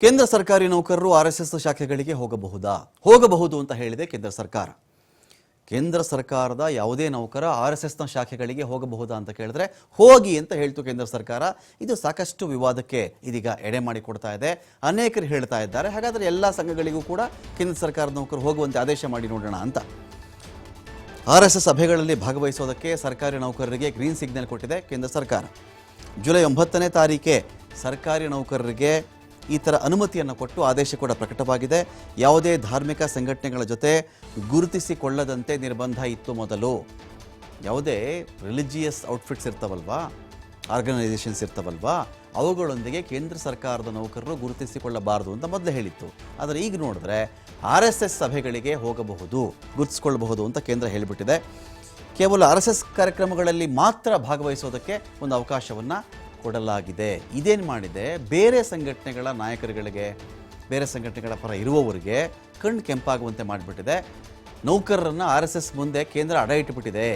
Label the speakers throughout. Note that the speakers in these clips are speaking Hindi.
Speaker 1: ಕೇಂದ್ರ ಸರ್ಕಾರಿ ನೌಕರರು ಆರ್ಎಸ್ಎಸ್ ಶಾಖೆಗಳಿಗೆ ಹೋಗಬಹುದು ಅಂತ ಹೇಳಿದೆ ಕೇಂದ್ರ ಸರ್ಕಾರ. ಕೇಂದ್ರ ಸರ್ಕಾರದ ಯಾವುದೇ ನೌಕರ ಆರ್ಎಸ್ಎಸ್ನ ಶಾಖೆಗಳಿಗೆ ಹೋಗಬಹುದಾ ಅಂತ ಕೇಳಿದ್ರೆ ಹೋಗಿ ಅಂತ ಹೇಳ್ತು ಕೇಂದ್ರ ಸರ್ಕಾರ. ಇದು ಸಾಕಷ್ಟು ವಿವಾದಕ್ಕೆ ಇದೀಗ ಎಡೆ ಮಾಡಿಕೊಡ್ತಾ ಇದೆ. ಅನೇಕರು ಹೇಳ್ತಾ ಇದ್ದಾರೆ, ಹಾಗಾದರೆ ಎಲ್ಲ ಸಂಘಗಳಿಗೂ ಕೂಡ ಕೇಂದ್ರ ಸರ್ಕಾರದ ನೌಕರರು ಹೋಗುವಂತೆ ಆದೇಶ ಮಾಡಿ ನೋಡೋಣ ಅಂತ. ಆರ್ಎಸ್ಎಸ್ ಸಭೆಗಳಲ್ಲಿ ಭಾಗವಹಿಸೋದಕ್ಕೆ ಸರ್ಕಾರಿ ನೌಕರರಿಗೆ ಗ್ರೀನ್ ಸಿಗ್ನಲ್ ಕೊಟ್ಟಿದೆ ಕೇಂದ್ರ ಸರ್ಕಾರ. ಜುಲೈ 9ನೇ ತಾರೀಕೆ ಸರ್ಕಾರಿ ನೌಕರರಿಗೆ ಈ ಥರ ಅನುಮತಿಯನ್ನು ಕೊಟ್ಟು ಆದೇಶ ಕೂಡ ಪ್ರಕಟವಾಗಿದೆ. ಯಾವುದೇ ಧಾರ್ಮಿಕ ಸಂಘಟನೆಗಳ ಜೊತೆ ಗುರುತಿಸಿಕೊಳ್ಳದಂತೆ ನಿರ್ಬಂಧ ಇತ್ತು ಮೊದಲು. ಯಾವುದೇ ರಿಲಿಜಿಯಸ್ ಔಟ್ಫಿಟ್ಸ್ ಇರ್ತಾವಲ್ವಾ, ಆರ್ಗನೈಸೇಷನ್ಸ್ ಇರ್ತಾವಲ್ವಾ, ಅವುಗಳೊಂದಿಗೆ ಕೇಂದ್ರ ಸರ್ಕಾರದ ನೌಕರರು ಗುರುತಿಸಿಕೊಳ್ಳಬಾರದು ಅಂತ ಮೊದಲೇ ಹೇಳಿತ್ತು. ಆದರೆ ಈಗ ನೋಡಿದ್ರೆ RSS ಸಭೆಗಳಿಗೆ ಹೋಗಬಹುದು, ಗುರುತಿಸಿಕೊಳ್ಳಬಹುದು ಅಂತ ಕೇಂದ್ರ ಹೇಳಿಬಿಟ್ಟಿದೆ. ಕೇವಲ RSS ಕಾರ್ಯಕ್ರಮಗಳಲ್ಲಿ ಮಾತ್ರ ಭಾಗವಹಿಸೋದಕ್ಕೆ ಒಂದು ಅವಕಾಶವನ್ನು ಕೊಡಲಾಗಿದೆ. ಇದೇನು ಮಾಡಿದೆ, ಬೇರೆ ಸಂಘಟನೆಗಳ ನಾಯಕರುಗಳಿಗೆ, ಬೇರೆ ಸಂಘಟನೆಗಳ ಪರ ಇರುವವರಿಗೆ ಕಣ್ಣು ಕೆಂಪಾಗುವಂತೆ ಮಾಡಿಬಿಟ್ಟಿದೆ. ನೌಕರರನ್ನು RSS ಮುಂದೆ ಕೇಂದ್ರ ಅಡ ಇಟ್ಟುಬಿಟ್ಟಿದೆ.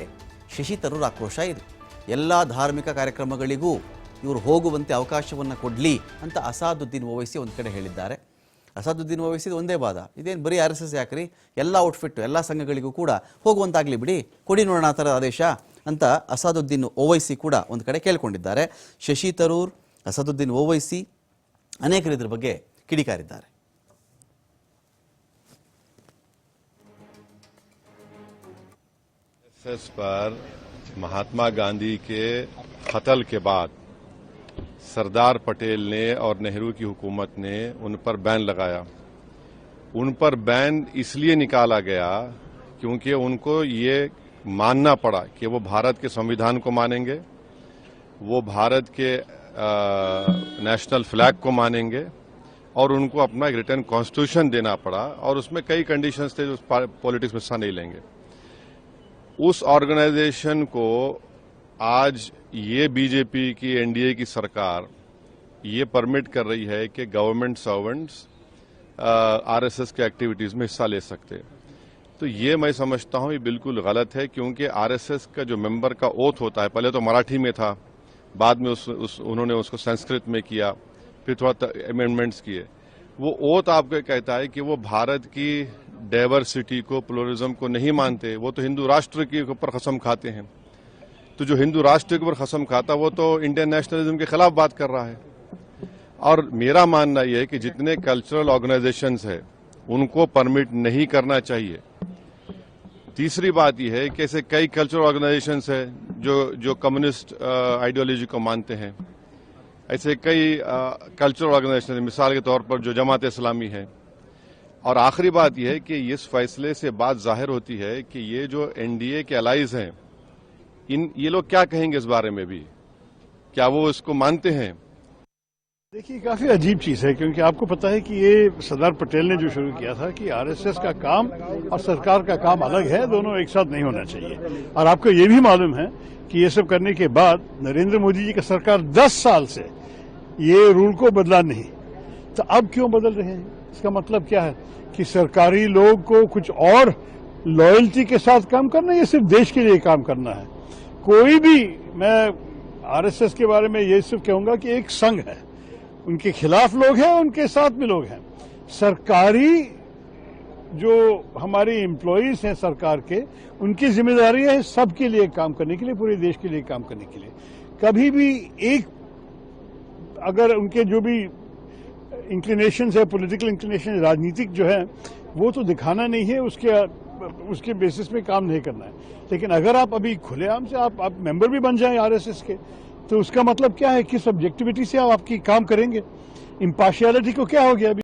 Speaker 1: ಶಶಿ ತರೂರ್ ಆಕ್ರೋಶ ಇದು. ಎಲ್ಲ ಧಾರ್ಮಿಕ ಕಾರ್ಯಕ್ರಮಗಳಿಗೂ ಇವರು ಹೋಗುವಂತೆ ಅವಕಾಶವನ್ನು ಕೊಡಲಿ ಅಂತ ಅಸಾದುದ್ದೀನ್ ಓವೈಸಿ ಒಂದು ಕಡೆ ಹೇಳಿದ್ದಾರೆ. ಅಸಾದುದ್ದೀನ್ ಓವೈಸಿದು ಒಂದೇ ವಾದ, ಇದೇನು ಬರೀ RSS ಯಾಕ್ರಿ, ಎಲ್ಲ ಔಟ್ಫಿಟ್ಟು ಎಲ್ಲ ಸಂಘಗಳಿಗೂ ಕೂಡ ಹೋಗುವಂತಾಗಲಿ ಬಿಡಿ, ಕೊಡಿ ನೋಡೋಣ ಆ ಥರ ಆದೇಶ ಅಂತ ಅಸಾದುದ್ದೀನ್ ಓವೈಸಿ ಕೂಡ ಒಂದು ಕಡೆ ಕೇಳ್ಕೊಂಡಿದ್ದಾರೆ. ಶಶಿ ತರೂರ್, ಅಸಾದುದ್ದೀನ್ ಓವೈಸಿ ಅನೇಕರು ಇದ್ರ ಬಗ್ಗೆ ಕಿಡಿಕಾರಿದ್ದಾರೆ.
Speaker 2: RSS पर महात्मा गांधी के कत्ल के बाद सरदार पटेल ने और नेहरू की हुकूमत ने उन पर बैन लगाया. उन पर बैन इसलिए निकाला गया क्योंकि उनको ये मानना पड़ा कि वो भारत के संविधान को मानेंगे, वो भारत के नेशनल फ्लैग को मानेंगे और उनको अपना एक रिटर्न कॉन्स्टिट्यूशन देना पड़ा. और उसमें कई कंडीशंस थे जो पॉलिटिक्स में हिस्सा नहीं लेंगे. उस ऑर्गेनाइजेशन को आज ये बीजेपी की एनडीए की सरकार ये परमिट कर रही है कि गवर्नमेंट सर्वेंट्स आरएसएस के एक्टिविटीज में हिस्सा ले सकते हैं. तो ये मैं समझता हूं ये बिल्कुल गलत है, क्योंकि आरएसएस का जो मेंबर का ओथ होता है, पहले तो मराठी में था, बाद में उन्होंने उसको संस्कृत में किया, फिर थोड़ा अमेंडमेंट्स किए. वो ओथ आपको कहता है कि वो भारत की डाइवर्सिटी को, प्लुरलिज्म को नहीं मानते. वो तो हिंदू राष्ट्र के ऊपर कसम खाते हैं. तो जो हिंदू राष्ट्र के ऊपर कसम खाता वो तो इंडियन नेशनलिज्म के खिलाफ बात कर रहा है. और मेरा मानना यह है कि जितने कल्चरल ऑर्गेनाइजेशंस है उनको परमिट नहीं करना चाहिए. तीसरी बात यह है कि ऐसे कई कल्चरल ऑर्गेनाइजेशंस है जो कम्युनिस्ट आइडियोलॉजी को मानते हैं. ऐसे कई कल्चरल ऑर्गेनाइजेशन, मिसाल के तौर पर जो जमात इस्लामी है. और आखिरी बात यह है कि इस फैसले से बात जाहिर होती है कि ये जो एनडीए के अलाइज हैं, ये लोग क्या कहेंगे इस बारे में भी, क्या वो इसको मानते हैं?
Speaker 3: देखिए, काफी अजीब चीज है, क्योंकि आपको पता है कि ये सरदार पटेल ने जो शुरू किया था कि आरएसएस का काम और सरकार का काम अलग है, दोनों एक साथ नहीं होना चाहिए. और आपको ये भी मालूम है कि ये सब करने के बाद नरेंद्र मोदी जी की सरकार 10 साल से ये रूल को बदला नहीं. तो अब क्यों बदल रहे हैं? इसका मतलब क्या है कि सरकारी लोग को कुछ और लॉयल्टी के साथ काम करना है या सिर्फ देश के लिए काम करना है? कोई भी, मैं आरएसएस के बारे में ये सिर्फ कहूंगा कि एक संघ है, उनके खिलाफ लोग हैं, उनके साथ भी लोग हैं. सरकारी जो हमारी एम्प्लॉइज हैं सरकार के, उनकी जिम्मेदारी है सबके लिए काम करने के लिए, पूरे देश के लिए काम करने के लिए. कभी भी एक, अगर उनके जो भी इंक्लिनेशंस है, पॉलिटिकल इंक्लिनेशन, राजनीतिक जो है, वो तो दिखाना नहीं है, उसके बेसिस पे काम नहीं करना है. लेकिन अगर आप अभी खुलेआम से आप मेंबर भी बन जाएं आरएसएस के, तो उसका मतलब क्या है, किस ऑब्जेक्टिविटी से आप आपकी काम करेंगे? इम्पार्शियलिटी को क्या हो गया अभी?